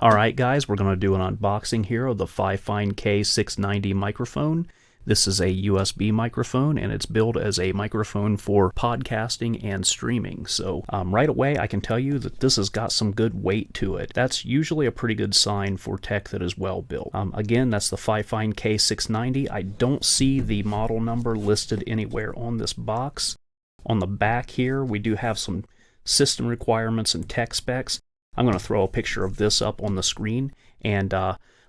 Alright guys, we're going to do an unboxing here of the Fifine K690 microphone. This is a USB microphone and it's billed as a microphone for podcasting and streaming. So right away I can tell you that this has got some good weight to it. That's usually a pretty good sign for tech that is well built. Again, that's the Fifine K690. I don't see the model number listed anywhere on this box. On the back here we do have some system requirements and tech specs. I'm going to throw a picture of this up on the screen and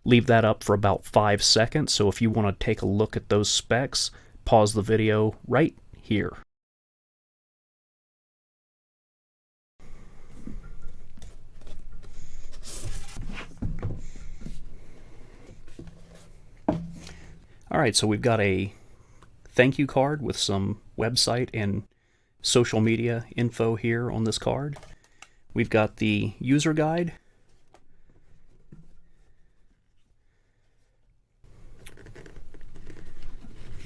leave that up for about 5 seconds. So if you want to take a look at those specs, pause the video right here. Alright, so we've got a thank you card with some website and social media info here on this card. We've got the user guide.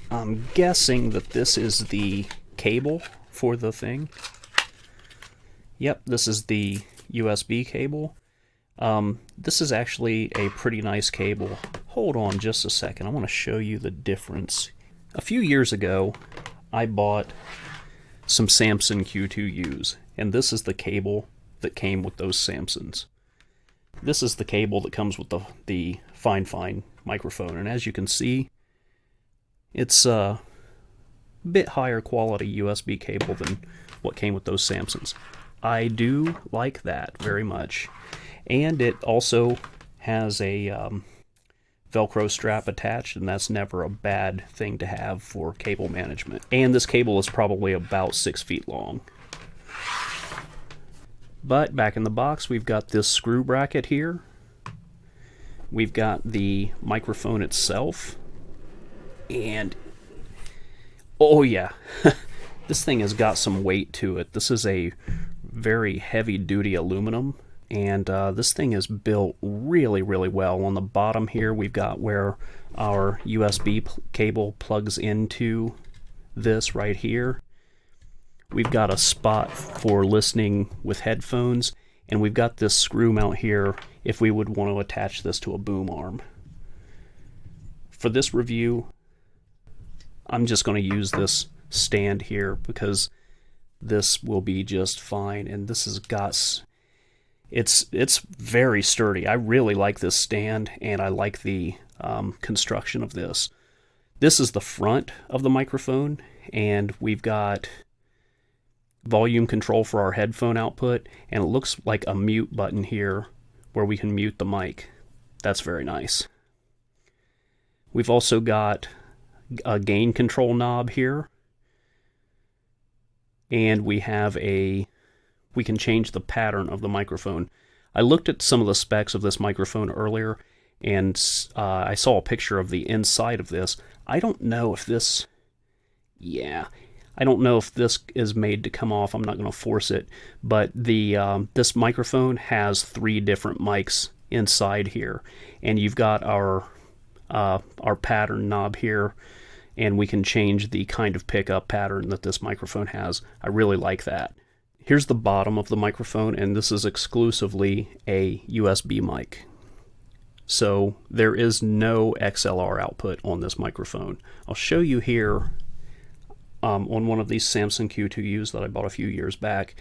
I'm guessing that this is the cable for the thing. Yep, this is the USB cable. This is actually a pretty nice cable. Hold on just a second, I want to show you the difference. A few years ago, I bought some Samson Q2Us, and this is the cable that came with those Samsons. This is the cable that comes with the Fifine microphone, and as you can see, it's a bit higher quality USB cable than what came with those Samsons. I do like that very much, and it also has a Velcro strap attached, and that's never a bad thing to have for cable management. And this cable is probably about 6 feet long. But back in the box, we've got this screw bracket here. We've got the microphone itself. And, oh yeah, this thing has got some weight to it. This is a very heavy-duty aluminum. And this thing is built really, really well. On the bottom here, we've got where our USB cable plugs into this right here. We've got a spot for listening with headphones, and we've got this screw mount here if we would want to attach this to a boom arm. For this review, I'm just going to use this stand here because this will be just fine, and this has got... It's very sturdy. I really like this stand, and I like the construction of this. This is the front of the microphone, and we've got volume control for our headphone output, and it looks like a mute button here where we can mute the mic. That's very nice. We've also got a gain control knob here, and we can change the pattern of the microphone. I looked at some of the specs of this microphone earlier, and I saw a picture of the inside of this. I don't know if this... I don't know if this is made to come off. I'm not going to force it, but this microphone has 3 different mics inside here, and you've got our pattern knob here, and we can change the kind of pickup pattern that this microphone has. I really like that. Here's the bottom of the microphone, and this is exclusively a USB mic. So there is no XLR output on this microphone. I'll show you here on one of these Samson Q2Us that I bought a few years back.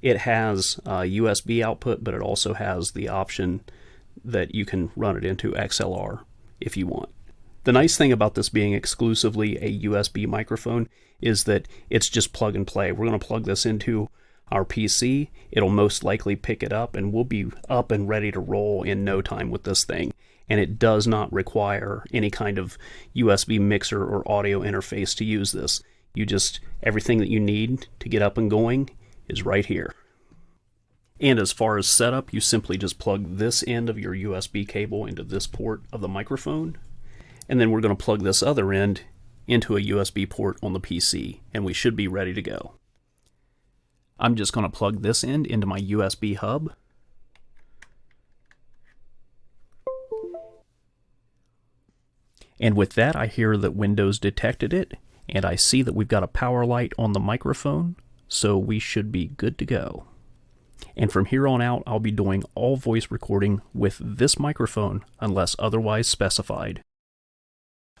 It has a USB output, but it also has the option that you can run it into XLR if you want. The nice thing about this being exclusively a USB microphone is that it's just plug and play. We're going to plug this into our PC, it'll most likely pick it up, and we'll be up and ready to roll in no time with this thing. And it does not require any kind of USB mixer or audio interface to use this. Everything that you need to get up and going is right here. And as far as setup, you simply just plug this end of your USB cable into this port of the microphone, and then we're going to plug this other end into a USB port on the PC, and we should be ready to go. I'm just going to plug this end into my USB hub. And with that, I hear that Windows detected it, and I see that we've got a power light on the microphone, so we should be good to go. And from here on out, I'll be doing all voice recording with this microphone unless otherwise specified.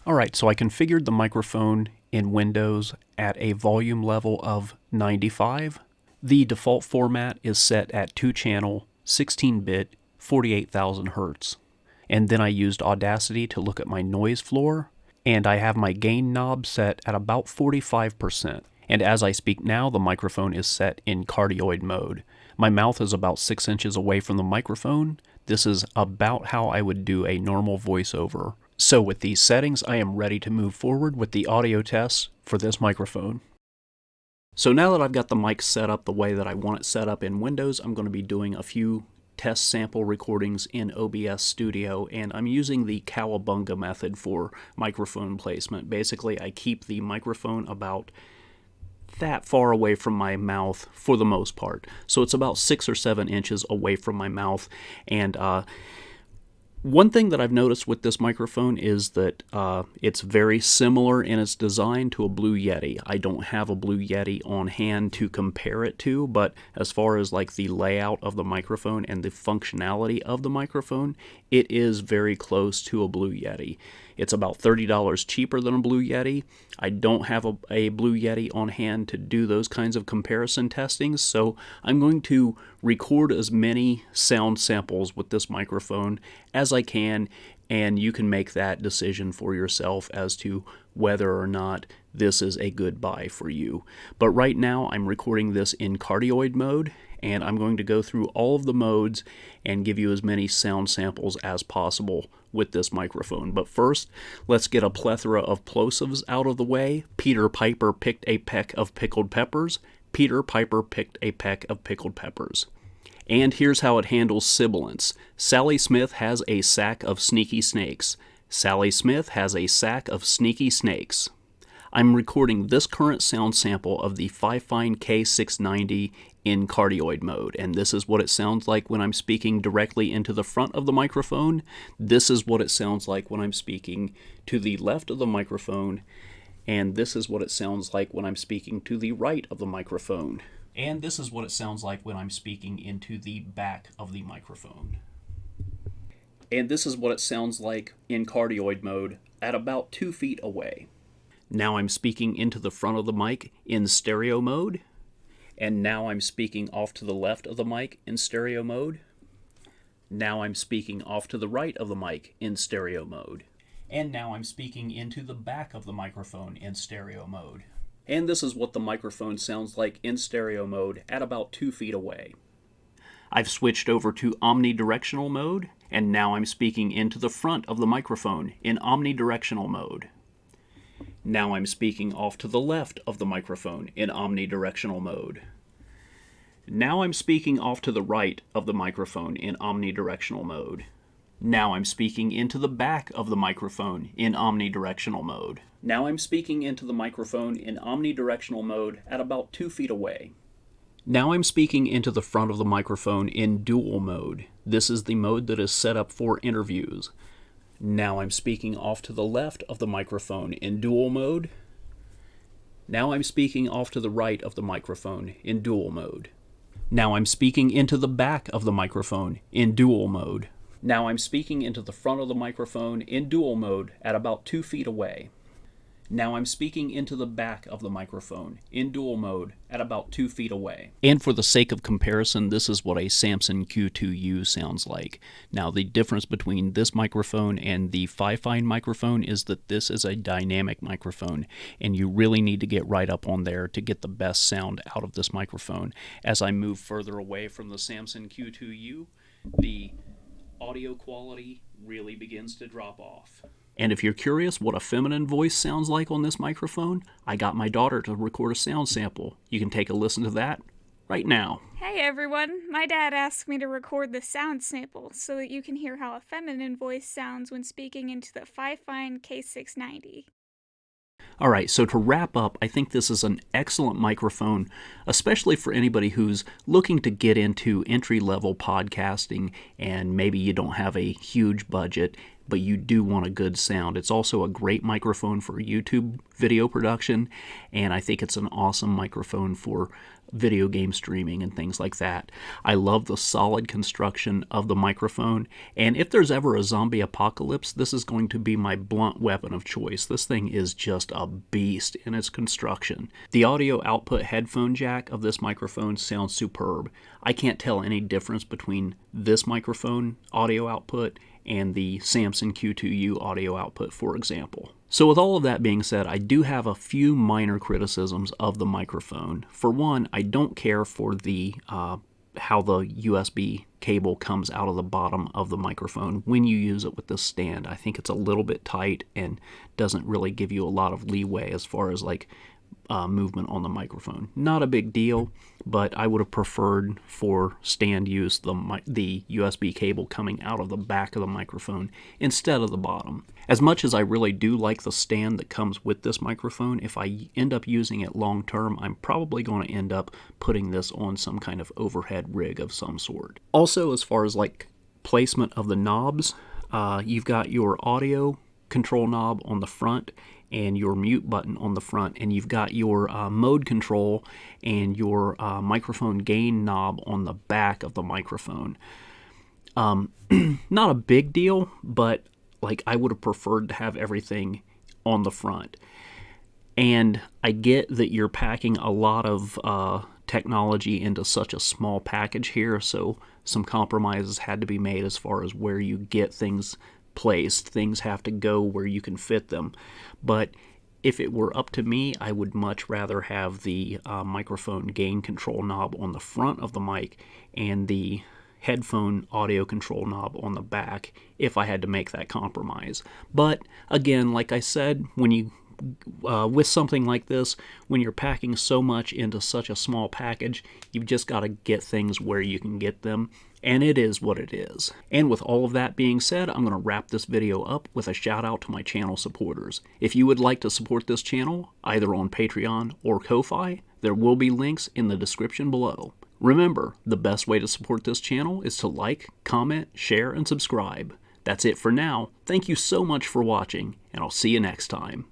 Alright, so I configured the microphone in Windows at a volume level of 95. The default format is set at 2-channel, 16-bit, 48,000 Hz. And then I used Audacity to look at my noise floor, and I have my gain knob set at about 45%. And as I speak now, the microphone is set in cardioid mode. My mouth is about 6 inches away from the microphone. This is about how I would do a normal voiceover. So with these settings, I am ready to move forward with the audio tests for this microphone. So now that I've got the mic set up the way that I want it set up in Windows, I'm going to be doing a few test sample recordings in OBS Studio, and I'm using the cowabunga method for microphone placement. Basically, I keep the microphone about that far away from my mouth for the most part. So it's about 6 or 7 inches away from my mouth. And one thing that I've noticed with this microphone is that it's very similar in its design to a Blue Yeti. I don't have a Blue Yeti on hand to compare it to, but as far as like the layout of the microphone and the functionality of the microphone, it is very close to a Blue Yeti. It's about $30 cheaper than a Blue Yeti. I don't have a Blue Yeti on hand to do those kinds of comparison testings, so I'm going to record as many sound samples with this microphone as I can, and you can make that decision for yourself as to whether or not this is a good buy for you. But right now I'm recording this in cardioid mode, and I'm going to go through all of the modes and give you as many sound samples as possible with this microphone. But first, let's get a plethora of plosives out of the way. Peter Piper picked a peck of pickled peppers. Peter Piper picked a peck of pickled peppers. And here's how it handles sibilants. Sally Smith has a sack of sneaky snakes. Sally Smith has a sack of sneaky snakes. I'm recording this current sound sample of the Fifine K690 in cardioid mode, and this is what it sounds like when I'm speaking directly into the front of the microphone. This is what it sounds like when I'm speaking to the left of the microphone, and this is what it sounds like when I'm speaking to the right of the microphone. And this is what it sounds like when I'm speaking into the back of the microphone. And this is what it sounds like in cardioid mode at about 2 feet away. Now I'm speaking into the front of the mic in stereo mode. And now I'm speaking off to the left of the mic in stereo mode. Now I'm speaking off to the right of the mic in stereo mode. And now I'm speaking into the back of the microphone in stereo mode. And this is what the microphone sounds like in stereo mode at about 2 feet away. I've switched over to omnidirectional mode, and now I'm speaking into the front of the microphone in omnidirectional mode. Now I'm speaking off to the left of the microphone in omnidirectional mode. Now I'm speaking off to the right of the microphone in omnidirectional mode. Now I'm speaking into the back of the microphone in omnidirectional mode. Now I'm speaking into the microphone in omnidirectional mode at about 2 feet away. Now I'm speaking into the front of the microphone in dual mode. This is the mode that is set up for interviews. Now I'm speaking off to the left of the microphone in dual mode. Now I'm speaking off to the right of the microphone in dual mode. Now I'm speaking into the back of the microphone in dual mode. Now I'm speaking into the front of the microphone in dual mode at about 2 feet away. Now I'm speaking into the back of the microphone in dual mode at about 2 feet away. And for the sake of comparison, this is what a Samson Q2U sounds like. Now the difference between this microphone and the Fifine microphone is that this is a dynamic microphone, and you really need to get right up on there to get the best sound out of this microphone. As I move further away from the Samson Q2U, the audio quality really begins to drop off. And if you're curious what a feminine voice sounds like on this microphone, I got my daughter to record a sound sample. You can take a listen to that right now. Hey everyone, my dad asked me to record the sound sample so that you can hear how a feminine voice sounds when speaking into the Fifine K690. Alright, so to wrap up, I think this is an excellent microphone, especially for anybody who's looking to get into entry-level podcasting and maybe you don't have a huge budget, but you do want a good sound. It's also a great microphone for YouTube video production, and I think it's an awesome microphone for video game streaming and things like that. I love the solid construction of the microphone, and if there's ever a zombie apocalypse, this is going to be my blunt weapon of choice. This thing is just a beast in its construction. The audio output headphone jack of this microphone sounds superb. I can't tell any difference between this microphone audio output and the Samson Q2U audio output, for example. So with all of that being said, I do have a few minor criticisms of the microphone. For one, I don't care for the how the USB cable comes out of the bottom of the microphone when you use it with this stand. I think it's a little bit tight and doesn't really give you a lot of leeway as far as like movement on the microphone. Not a big deal, but I would have preferred for stand use the USB cable coming out of the back of the microphone instead of the bottom. As much as I really do like the stand that comes with this microphone, if I end up using it long term, I'm probably going to end up putting this on some kind of overhead rig of some sort. Also, as far as like placement of the knobs, you've got your audio control knob on the front and your mute button on the front, and you've got your mode control and your microphone gain knob on the back of the microphone. Not a big deal, but like I would have preferred to have everything on the front. And I get that you're packing a lot of technology into such a small package here, so some compromises had to be made as far as where you get things placed. Things have to go where you can fit them. But if it were up to me, I would much rather have the microphone gain control knob on the front of the mic and the headphone audio control knob on the back if I had to make that compromise. But again, like I said, when you with something like this, when you're packing so much into such a small package, you've just got to get things where you can get them, and it is what it is. And with all of that being said, I'm going to wrap this video up with a shout out to my channel supporters. If you would like to support this channel, either on Patreon or Ko-Fi, there will be links in the description below. Remember, the best way to support this channel is to like, comment, share, and subscribe. That's it for now. Thank you so much for watching, and I'll see you next time.